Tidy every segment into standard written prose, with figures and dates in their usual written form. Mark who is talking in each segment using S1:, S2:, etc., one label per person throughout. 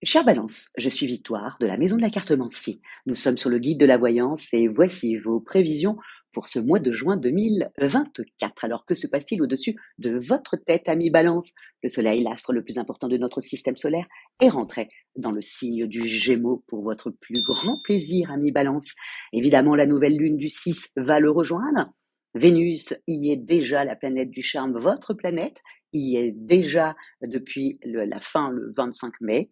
S1: Chère Balance, je suis Victoire de la Maison de la Cartomancie. Nous sommes sur le guide de la voyance et voici vos prévisions pour ce mois de juin 2024. Alors que se passe-t-il au-dessus de votre tête, ami Balance? Le Soleil, l'astre le plus important de notre système solaire, est rentré dans le signe du Gémeaux pour votre plus grand plaisir, ami Balance. Évidemment, la nouvelle lune du 6 va le rejoindre. Vénus y est déjà, la planète du charme, votre planète y est déjà depuis la fin, le 25 mai.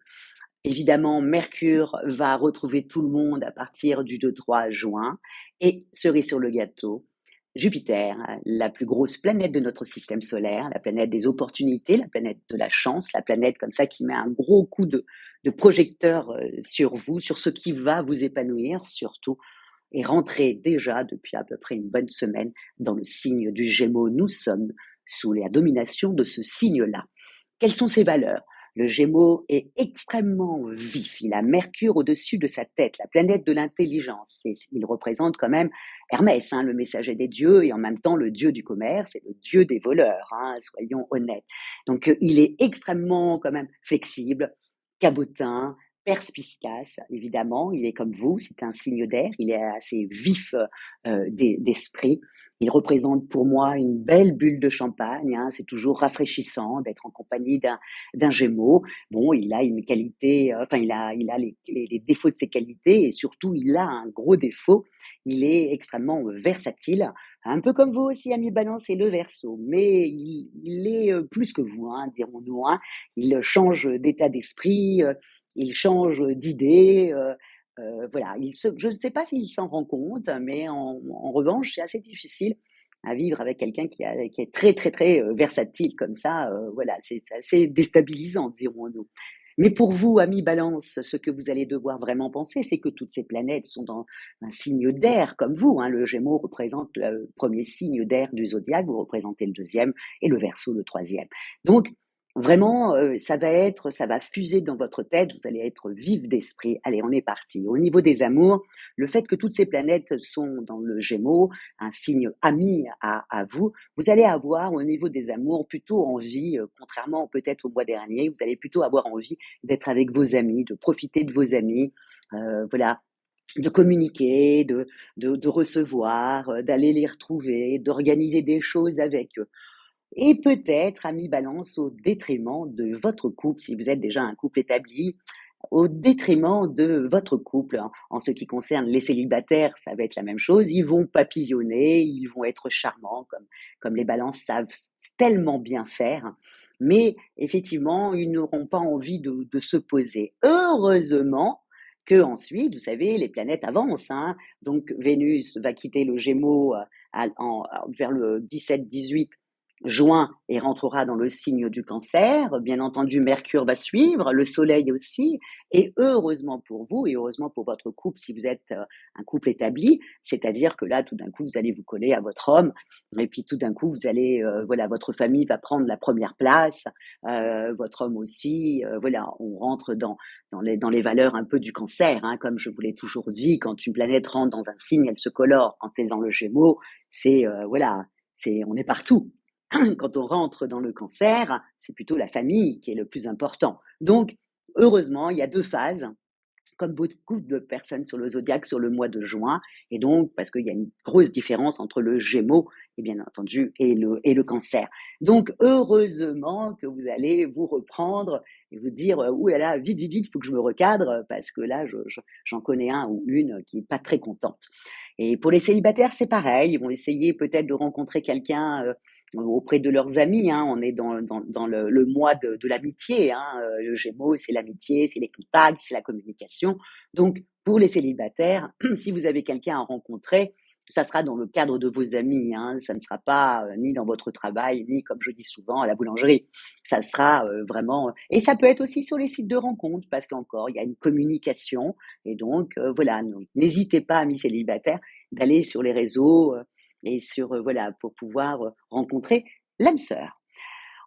S1: Évidemment, Mercure va retrouver tout le monde à partir du 2-3 juin. Et cerise sur le gâteau, Jupiter, la plus grosse planète de notre système solaire, la planète des opportunités, la planète de la chance, la planète comme ça qui met un gros coup de projecteur sur vous, sur ce qui va vous épanouir surtout, est rentrée déjà depuis à peu près une bonne semaine dans le signe du Gémeaux. Nous sommes sous la domination de ce signe-là. Quelles sont ses valeurs? Le Gémeaux est extrêmement vif. Il a Mercure au-dessus de sa tête, la planète de l'intelligence. Il représente quand même Hermès, le messager des dieux, et en même temps le dieu du commerce et le dieu des voleurs, soyons honnêtes. Donc il est extrêmement quand même flexible, cabotin, perspicace, évidemment. Il est comme vous, c'est un signe d'air. Il est assez vif d'esprit. Il représente pour moi une belle bulle de champagne. C'est toujours rafraîchissant d'être en compagnie d'un Gémeaux. Bon, il a une qualité, enfin, il a les défauts de ses qualités et surtout, il a un gros défaut. Il est extrêmement versatile, un peu comme vous aussi, ami Balance, et le Verseau. Mais il est plus que vous, dirons-nous. Il change d'état d'esprit, il change d'idée. Voilà, je ne sais pas s'il s'en rend compte, mais en revanche, c'est assez difficile à vivre avec quelqu'un qui est très, très, très versatile comme ça. Voilà, c'est assez déstabilisant, dirons-nous. Mais pour vous, ami Balance, ce que vous allez devoir vraiment penser, c'est que toutes ces planètes sont dans un signe d'air comme vous. Le Gémeaux représente le premier signe d'air du zodiaque, vous représentez le deuxième et le Verseau le troisième. Donc, vraiment, ça va fuser dans votre tête, vous allez être vif d'esprit. Allez, on est parti. Au niveau des amours, le fait que toutes ces planètes sont dans le Gémeaux, un signe ami à vous, vous allez avoir au niveau des amours plutôt envie, contrairement peut-être au mois dernier, vous allez plutôt avoir envie d'être avec vos amis, de profiter de vos amis, voilà, de communiquer, de recevoir, d'aller les retrouver, d'organiser des choses avec eux. Et peut-être, ami Balance, au détriment de votre couple, si vous êtes déjà un couple établi, au détriment de votre couple. En ce qui concerne les célibataires, ça va être la même chose. Ils vont papillonner, ils vont être charmants, comme les balances savent tellement bien faire. Mais effectivement, ils n'auront pas envie de se poser. Heureusement que ensuite, vous savez, les planètes avancent. Donc Vénus va quitter le Gémeaux vers le 17-18 juin et rentrera dans le signe du Cancer. Bien entendu, Mercure va suivre, le Soleil aussi. Et heureusement pour vous et heureusement pour votre couple, si vous êtes un couple établi, c'est-à-dire que là, tout d'un coup, vous allez vous coller à votre homme, et puis tout d'un coup, vous allez, voilà, votre famille va prendre la première place, votre homme aussi, voilà, on rentre dans les valeurs un peu du Cancer, comme je vous l'ai toujours dit, quand une planète rentre dans un signe, elle se colore. Quand c'est dans le Gémeaux, c'est voilà, on est partout. Quand on rentre dans le Cancer, c'est plutôt la famille qui est le plus important. Donc, heureusement, il y a 2 phases, comme beaucoup de personnes sur le zodiaque sur le mois de juin. Et donc, parce qu'il y a une grosse différence entre le Gémeaux, et bien entendu, et le Cancer. Donc, heureusement que vous allez vous reprendre et vous dire, ouh là là, vite, vite, vite, il faut que je me recadre, parce que là, j'en connais un ou une qui n'est pas très contente. Et pour les célibataires, c'est pareil. Ils vont essayer peut-être de rencontrer quelqu'un auprès de leurs amis. On est dans le mois de l'amitié. Le Gémeaux, c'est l'amitié, c'est les contacts, c'est la communication. Donc, pour les célibataires, si vous avez quelqu'un à rencontrer, ça sera dans le cadre de vos amis. Ça ne sera pas ni dans votre travail, ni, comme je dis souvent, à la boulangerie. Ça sera vraiment... Et ça peut être aussi sur les sites de rencontres, parce qu'encore, il y a une communication. Et donc, voilà, n'hésitez pas, amis célibataires, d'aller sur les réseaux et voilà, pour pouvoir rencontrer l'âme sœur.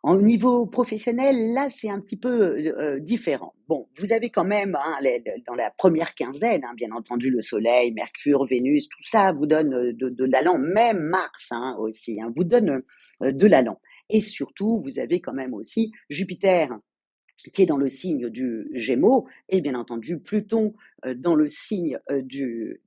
S1: Au niveau professionnel, là, c'est un petit peu différent. Bon, vous avez quand même, dans la première quinzaine, bien entendu, le Soleil, Mercure, Vénus, tout ça vous donne de l'allant, même Mars aussi, vous donne de l'allant. Et surtout, vous avez quand même aussi Jupiter qui est dans le signe du Gémeaux, et bien entendu Pluton dans le signe du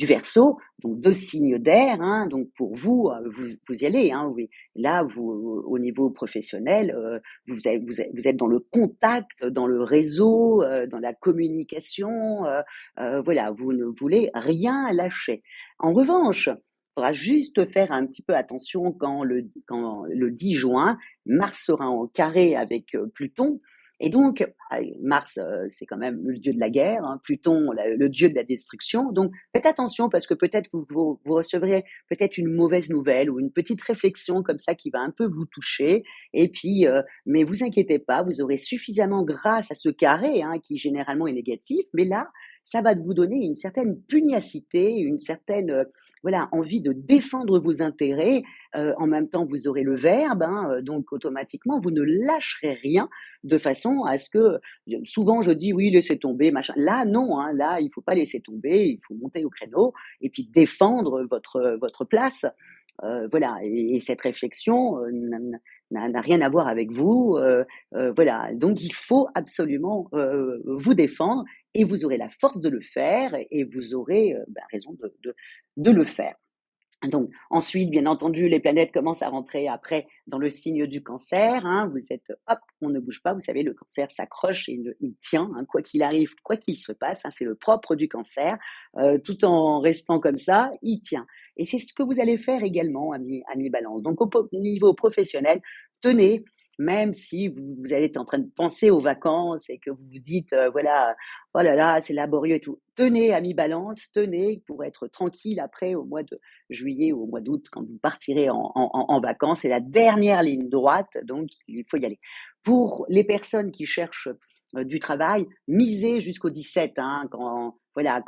S1: Verseau, donc deux signes d'air. Hein, donc pour vous, vous y allez. Hein, oui. Là, vous, au niveau professionnel, vous êtes dans le contact, dans le réseau, dans la communication. Voilà, vous ne voulez rien lâcher. En revanche, il faudra juste faire un petit peu attention quand le 10 juin, Mars sera en carré avec Pluton. Et donc, Mars, c'est quand même le dieu de la guerre, hein, Pluton, le dieu de la destruction. Donc, faites attention parce que peut-être vous recevrez peut-être une mauvaise nouvelle ou une petite réflexion comme ça qui va un peu vous toucher. Et puis, mais vous inquiétez pas, vous aurez suffisamment grâce à ce carré, hein, qui généralement est négatif. Mais là, ça va vous donner une certaine pugnacité, une certaine voilà, envie de défendre vos intérêts. En même temps, vous aurez le verbe, hein, donc automatiquement, vous ne lâcherez rien de façon à ce que, souvent je dis oui, laissez tomber, machin. Là, non, hein, là, il faut pas laisser tomber, il faut monter au créneau et puis défendre votre place. Voilà, et cette réflexion n'a rien à voir avec vous. Voilà, donc il faut absolument vous défendre et vous aurez la force de le faire et vous aurez raison de le faire. Donc, ensuite, bien entendu, les planètes commencent à rentrer après dans le signe du Cancer. Hein. Vous êtes, hop, on ne bouge pas. Vous savez, le Cancer s'accroche et il tient, hein, quoi qu'il arrive, quoi qu'il se passe. Hein, c'est le propre du Cancer. Tout en restant comme ça, il tient. Et c'est ce que vous allez faire également, ami Balance. Donc, au niveau professionnel, tenez. Même si vous allez être en train de penser aux vacances et que vous vous dites, voilà, oh là là, c'est laborieux et tout. Tenez, ami Balance, tenez pour être tranquille après au mois de juillet ou au mois d'août, quand vous partirez en vacances. C'est la dernière ligne droite, donc il faut y aller. Pour les personnes qui cherchent du travail, misez jusqu'au 17, hein, quand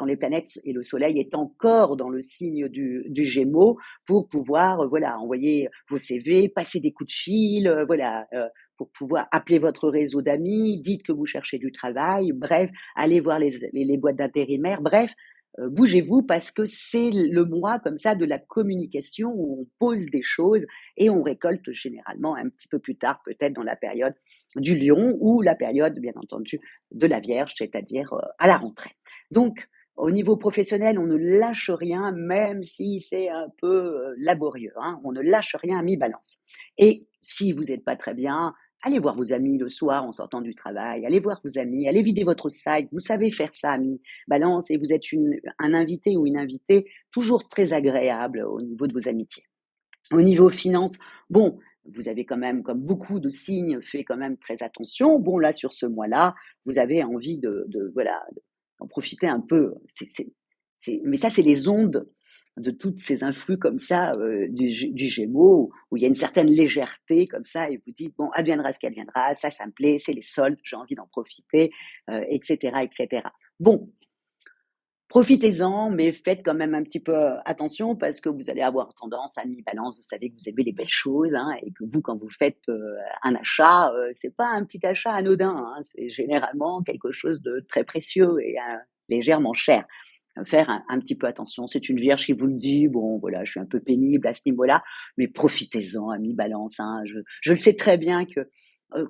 S1: les planètes et le soleil est encore dans le signe du Gémeaux, pour pouvoir envoyer vos CV, passer des coups de fil, pour pouvoir appeler votre réseau d'amis, dites que vous cherchez du travail, bref, allez voir les boîtes d'intérimaires, bref, bougez-vous parce que c'est le mois comme ça de la communication où on pose des choses et on récolte généralement un petit peu plus tard, peut-être dans la période du Lion ou la période, bien entendu, de la Vierge, c'est-à-dire à la rentrée. Donc, au niveau professionnel, on ne lâche rien, même si c'est un peu laborieux. Hein, on ne lâche rien à mi-balance. Et si vous n'êtes pas très bien, allez voir vos amis le soir en sortant du travail, allez voir vos amis, allez vider votre sac. Vous savez faire ça, ami Balance, et vous êtes un invité ou une invitée toujours très agréable au niveau de vos amitiés. Au niveau finance, bon, vous avez quand même, comme beaucoup de signes, fait quand même très attention. Bon, là, sur ce mois-là, vous avez envie d'en profiter un peu. Mais ça, c'est les ondes de toutes ces influx comme ça du Gémeaux, où il y a une certaine légèreté comme ça, et vous dites, bon, adviendra ce qu'adviendra, ça me plaît, c'est les soldes, j'ai envie d'en profiter, etc., etc. Bon, profitez-en, mais faites quand même un petit peu attention parce que vous allez avoir tendance à mi-balance. Vous savez que vous aimez les belles choses, hein, et que vous, quand vous faites un achat, c'est pas un petit achat anodin, hein, c'est généralement quelque chose de très précieux et légèrement cher. Faire un petit peu attention. C'est une vierge qui vous le dit. Bon, voilà, je suis un peu pénible à ce niveau-là, mais profitez-en, ami Balance. Hein. Je le sais très bien que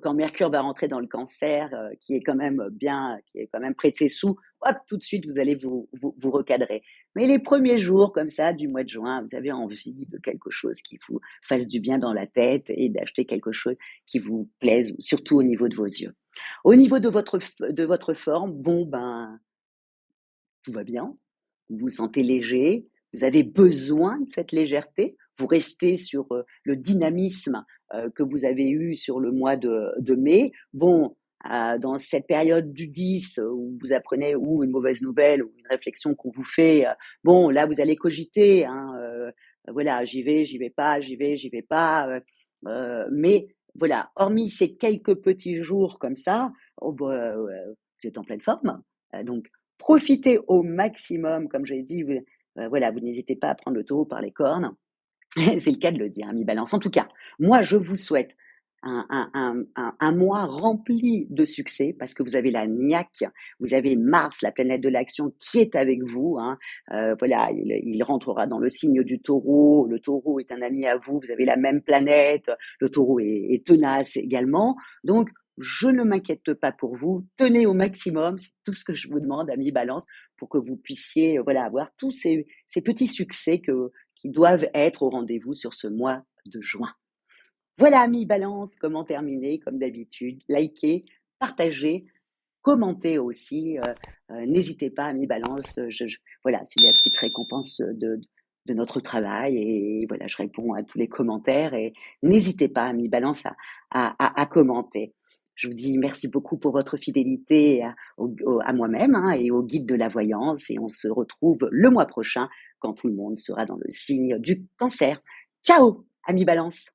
S1: quand Mercure va rentrer dans le Cancer, qui est quand même près de ses sous, hop, tout de suite, vous allez vous recadrer. Mais les premiers jours, comme ça, du mois de juin, vous avez envie de quelque chose qui vous fasse du bien dans la tête et d'acheter quelque chose qui vous plaise, surtout au niveau de vos yeux. Au niveau de votre forme, bon, ben, tout va bien, vous vous sentez léger, vous avez besoin de cette légèreté, vous restez sur le dynamisme que vous avez eu sur le mois de mai. Bon, dans cette période du 10 où vous apprenez ou une mauvaise nouvelle ou une réflexion qu'on vous fait, bon, là, vous allez cogiter, hein, voilà, j'y vais pas, j'y vais pas. Mais voilà, hormis ces quelques petits jours comme ça, oh, bah, vous êtes en pleine forme. Donc, profitez au maximum, comme j'ai dit, vous n'hésitez pas à prendre le taureau par les cornes. C'est le cas de le dire, ami Balance. En tout cas, moi, je vous souhaite un mois rempli de succès parce que vous avez la niaque, vous avez Mars, la planète de l'action, qui est avec vous. Hein. Il rentrera dans le signe du taureau. Le taureau est un ami à vous, vous avez la même planète. Le taureau est tenace également. Donc, Je ne m'inquiète pas pour vous. Tenez au maximum, c'est tout ce que je vous demande, amis Balance, pour que vous puissiez, voilà, avoir tous ces petits succès qui doivent être au rendez-vous sur ce mois de juin. Voilà, amis Balance, comment terminer, comme d'habitude. Likez, partagez, commentez aussi. N'hésitez pas, amis Balance. Voilà, c'est la petite récompense de notre travail. Et voilà, je réponds à tous les commentaires. Et n'hésitez pas, amis Balance, à commenter. Je vous dis merci beaucoup pour votre fidélité à moi-même, hein, et au guide de la voyance. Et on se retrouve le mois prochain quand tout le monde sera dans le signe du cancer. Ciao, amis Balance.